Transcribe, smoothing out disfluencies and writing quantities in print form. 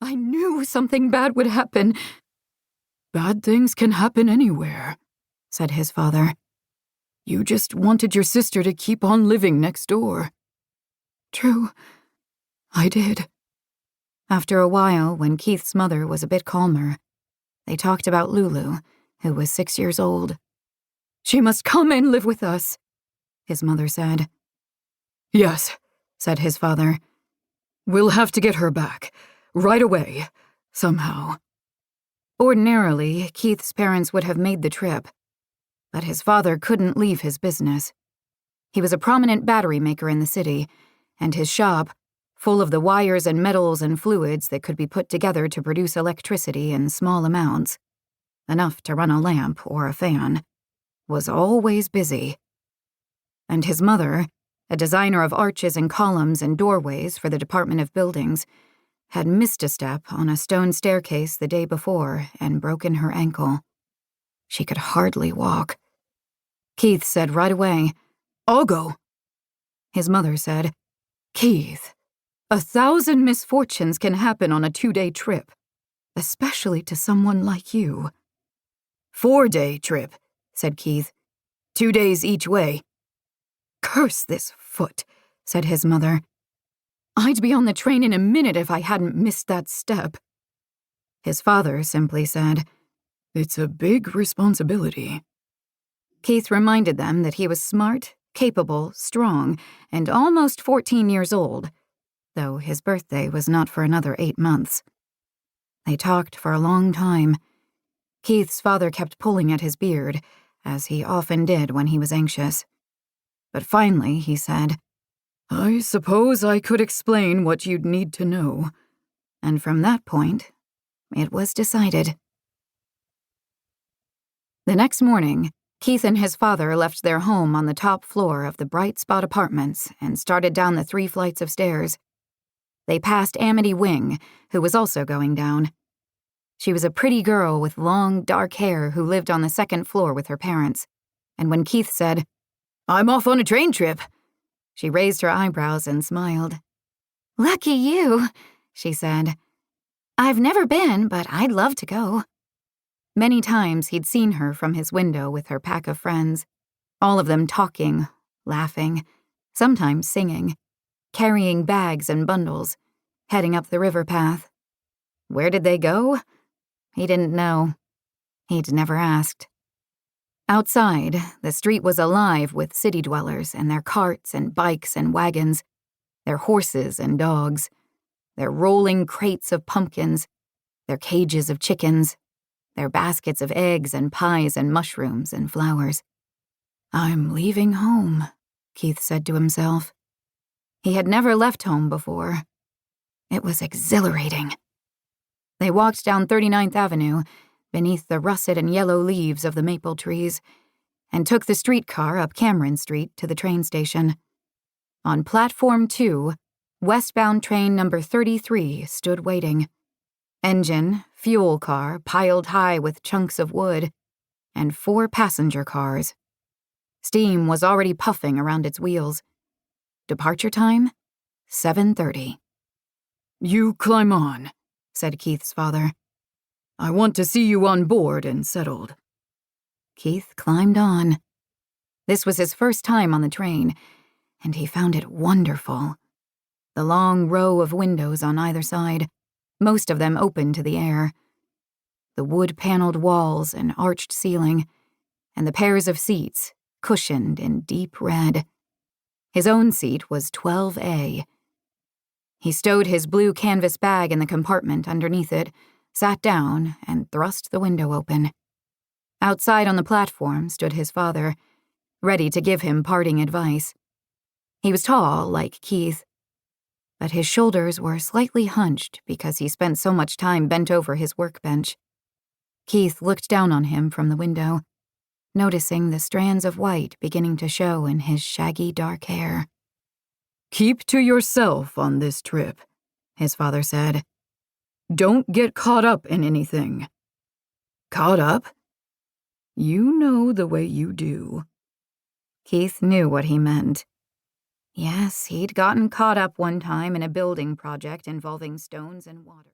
I knew something bad would happen." "Bad things can happen anywhere," said his father. "You just wanted your sister to keep on living next door." "True, I did." After a while, when Keith's mother was a bit calmer, they talked about Lulu, who was 6 years old. "She must come and live with us," his mother said. "Yes," said his father. "We'll have to get her back, right away, somehow." Ordinarily, Keith's parents would have made the trip, but his father couldn't leave his business. He was a prominent battery maker in the city, and his shop, full of the wires and metals and fluids that could be put together to produce electricity in small amounts, enough to run a lamp or a fan, was always busy. And his mother, a designer of arches and columns and doorways for the Department of Buildings, had missed a step on a stone staircase the day before and broken her ankle. She could hardly walk. Keith said right away, "I'll go." His mother said, "Keith, 1,000 misfortunes can happen on a 2-day trip, especially to someone like you." 4-day trip, said Keith. 2 days each way. "Curse this foot," said his mother. "I'd be on the train in a minute if I hadn't missed that step." His father simply said, "It's a big responsibility." Keith reminded them that he was smart, capable, strong, and almost 14 years old, though his birthday was not for another 8 months. They talked for a long time. Keith's father kept pulling at his beard, as he often did when he was anxious. But finally he said, "I suppose I could explain what you'd need to know." And from that point, it was decided. The next morning, Keith and his father left their home on the top floor of the Bright Spot Apartments and started down the 3 flights of stairs. They passed Amity Wing, who was also going down. She was a pretty girl with long, dark hair who lived on the 2nd floor with her parents. And when Keith said, "I'm off on a train trip," she raised her eyebrows and smiled. "Lucky you," she said. "I've never been, but I'd love to go." Many times he'd seen her from his window with her pack of friends, all of them talking, laughing, sometimes singing, carrying bags and bundles, heading up the river path. Where did they go? He didn't know. He'd never asked. Outside, the street was alive with city dwellers and their carts and bikes and wagons, their horses and dogs, their rolling crates of pumpkins, their cages of chickens, their baskets of eggs and pies and mushrooms and flowers. "I'm leaving home," Keith said to himself. He had never left home before. It was exhilarating. They walked down 39th Avenue, beneath the russet and yellow leaves of the maple trees, and took the streetcar up Cameron Street to the train station. On Platform 2, westbound train number 33 stood waiting. Engine, fuel car piled high with chunks of wood, and 4 passenger cars. Steam was already puffing around its wheels. Departure time? 7:30. "You climb on," said Keith's father. "I want to see you on board and settled." Keith climbed on. This was his first time on the train, and he found it wonderful. The long row of windows on either side, most of them open to the air. The wood-paneled walls and arched ceiling, and the pairs of seats, cushioned in deep red. His own seat was 12A. He stowed his blue canvas bag in the compartment underneath it, sat down, and thrust the window open. Outside on the platform stood his father, ready to give him parting advice. He was tall, like Keith, but his shoulders were slightly hunched because he spent so much time bent over his workbench. Keith looked down on him from the window, noticing the strands of white beginning to show in his shaggy dark hair. "Keep to yourself on this trip," his father said. "Don't get caught up in anything." "Caught up?" "You know the way you do." Keith knew what he meant. Yes, he'd gotten caught up one time in a building project involving stones and water.